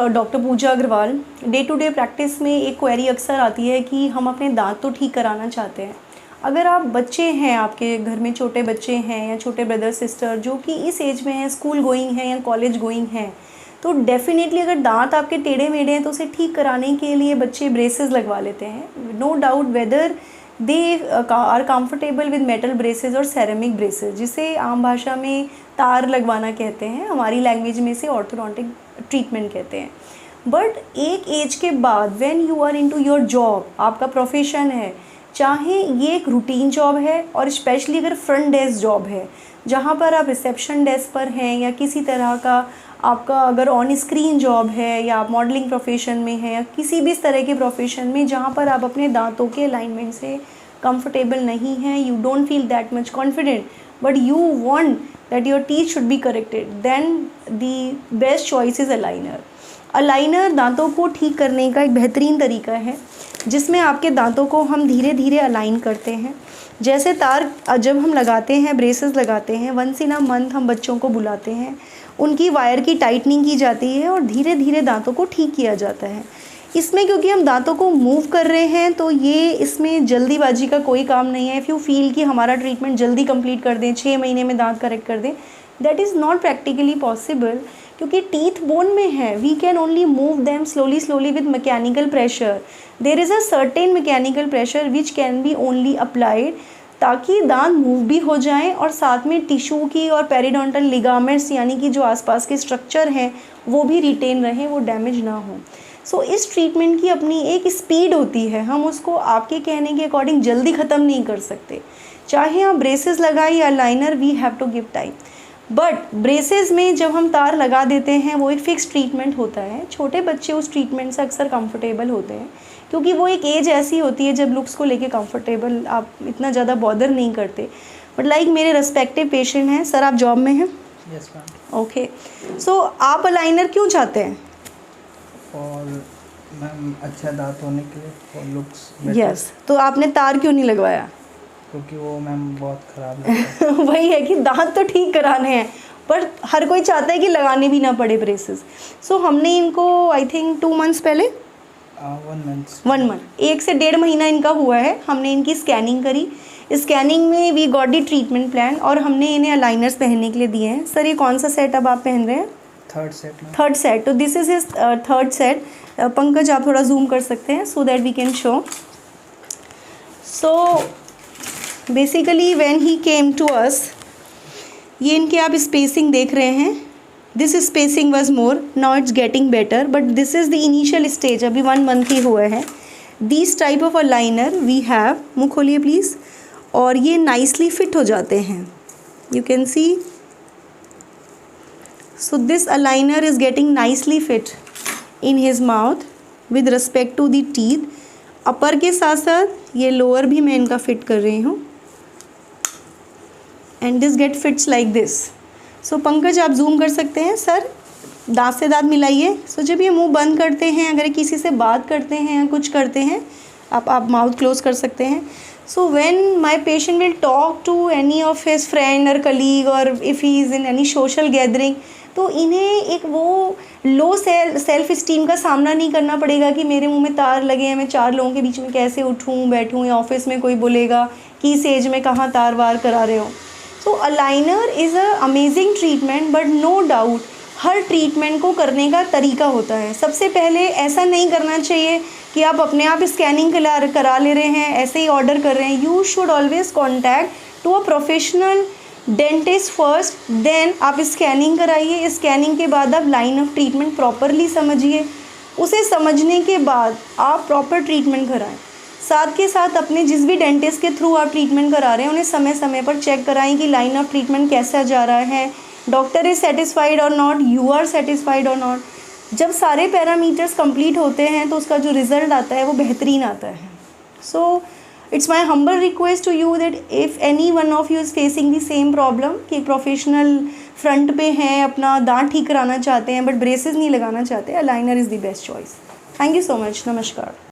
Doctor Pooja Agarwal. Day to day practice में एक query अक्सर आती है कि हम अपने दांत तो ठीक कराना चाहते हैं। अगर आप बच्चे हैं, आपके घर में छोटे बच्चे हैं या छोटे ब्रदर सिस्टर जो कि इस एज में हैं, स्कूल गोइंग हैं या कॉलेज गोइंग हैं, तो डेफिनेटली अगर दांत आपके टेढ़े मेढ़े हैं तो उसे ठीक कराने के लिए बच्चे ब्रेसेस लगवा लेते हैं। No doubt whether they are comfortable with metal braces और सेरेमिक ब्रेसेस, जिसे आम भाषा में तार लगवाना कहते हैं, हमारी लैंग्वेज में इसे ऑर्थोडोंटिक ट्रीटमेंट कहते हैं। बट एक एज के बाद when you are into your job, आपका प्रोफेशन है, चाहे ये एक रूटीन जॉब है और स्पेशली अगर फ्रंट डेस्क जॉब है जहाँ पर आप रिसेप्शन डेस्क पर हैं, या किसी तरह का आपका अगर ऑन स्क्रीन जॉब है, या आप मॉडलिंग प्रोफेशन में हैं, या किसी भी इस तरह के प्रोफेशन में जहाँ पर आप अपने दांतों के अलाइनमेंट से कंफर्टेबल नहीं हैं, you don't feel that much confident but you want that your teeth should be corrected, then the best choice is aligner. Aligner दांतों को ठीक करने का एक बेहतरीन तरीका है जिसमें आपके दांतों को हम धीरे धीरे अलाइन करते हैं। जैसे तार जब हम लगाते हैं, ब्रेसेस लगाते हैं, वंस इन अ मंथ हम बच्चों को बुलाते हैं, उनकी वायर की टाइटनिंग की जाती है और धीरे धीरे दांतों को ठीक किया जाता है। इसमें क्योंकि हम दांतों को मूव कर रहे हैं तो ये इसमें जल्दीबाजी का कोई काम नहीं है। इफ़ यू फील कि हमारा ट्रीटमेंट जल्दी कंप्लीट कर दें, 6 महीने में दांत करेक्ट कर दें, that is not practically possible, क्योंकि टीथ बोन में है। We can only move them slowly slowly with mechanical pressure. There is a certain mechanical pressure which can be only applied, ताकि दांत मूव भी हो जाएं और साथ में टिश्यू की और पेरिडोंटल लिगामेंट्स यानी कि जो आसपास के स्ट्रक्चर हैं वो भी रिटेन रहें, वो डैमेज ना हो। सो इस ट्रीटमेंट की अपनी एक स्पीड होती है, हम उसको आपके कहने के अकॉर्डिंग जल्दी ख़त्म नहीं कर सकते। चाहे आप ब्रेसेस लगाएं या liner, we have to give time. But braces में जब हम तार लगा देते हैं वो एक फ़िक्स ट्रीटमेंट होता है। छोटे बच्चे उस ट्रीटमेंट से अक्सर कंफर्टेबल होते हैं क्योंकि वो एक एज ऐसी होती है जब लुक्स को लेके कंफर्टेबल आप इतना ज़्यादा बॉदर नहीं करते। बट लाइक मेरे रेस्पेक्टिव पेशेंट हैं। सर आप जॉब में हैं? Yes ma'am. ओके, सो आप अलाइनर क्यों चाहते हैं? और मैम अच्छा दांत होने के लिए और लुक्स। यस, तो आपने तार क्यों नहीं लगवाया? क्योंकि वो मैम बहुत ख़राब लगता है। वही है कि दांत तो ठीक कराने हैं पर हर कोई चाहता है कि लगाने भी ना पड़े ब्रेसेस। सो हमने इनको आई थिंक 2 मंथ्स पहले 1 मंथ 1 से 1.5 महीना इनका हुआ है, हमने इनकी स्कैनिंग करी। स्कैनिंग में we got the treatment plan और हमने इन्हें अलाइनर्स पहनने के लिए दिए हैं। सर ये कौन सा सेट अब आप पहन रहे हैं? Third set. तो this is his third set. Pankaj आप थोड़ा जूम कर सकते हैं so that we can show. So basically when he came to us, ये इनके आप स्पेसिंग देख रहे हैं, this spacing was more, now it's getting better, but this is the initial stage, अभी 1 मंथ ही हुआ है। This type of aligner we have, मुँह खोलिए प्लीज़, और ये नाइसली फिट हो जाते हैं, you can see. So this aligner is getting nicely fit in his mouth with respect to the teeth. Upper के साथ साथ ये लोअर भी मैं इनका फिट कर रही हूँ, and this get fits like this. So Pankaj आप जूम कर सकते हैं। सर दांत से दांत मिलाइए। सो जब ये मुंह बंद करते हैं, अगर किसी से बात करते हैं या कुछ करते हैं, आप माउथ क्लोज कर सकते हैं। So when my patient will talk to any of his friend और कलीग और if he is in any social gathering, तो इन्हें एक वो लो सेल्फ स्टीम का सामना नहीं करना पड़ेगा कि मेरे मुंह में तार लगे हैं, मैं 4 लोगों के बीच में कैसे उठूँ बैठूँ, या ऑफिस में कोई बोलेगा कि इस एज में कहाँ तार वार करा रहे हो। So aligner is a amazing treatment, but no doubt हर ट्रीटमेंट को करने का तरीका होता है। सबसे पहले ऐसा नहीं करना चाहिए कि आप अपने आप स्कैनिंग करा ले रहे हैं, ऐसे ही ऑर्डर कर रहे हैं। You should always contact to a professional dentist first, then आप स्कैनिंग कराइए। स्कैनिंग के बाद आप लाइन ऑफ ट्रीटमेंट प्रॉपरली समझिए। उसे समझने के बाद आप प्रॉपर ट्रीटमेंट कराएं। साथ के साथ अपने जिस भी डेंटिस्ट के थ्रू आप ट्रीटमेंट करा रहे हैं उन्हें समय समय पर चेक कराएं कि लाइन ऑफ ट्रीटमेंट कैसा जा रहा है, डॉक्टर इज़ सेटिस्फाइड और नॉट, यू आर सेटिस्फाइड और नॉट। जब सारे पैरामीटर्स कंप्लीट होते हैं तो उसका जो रिज़ल्ट आता है वो बेहतरीन आता है। So it's my humble request to you that if any one of you is facing the same problem कि एक प्रोफेशनल फ्रंट पे हैं, अपना दांत ठीक कराना चाहते हैं बट ब्रेसेस नहीं लगाना चाहते, aligner is the best choice. Thank you so much. नमस्कार।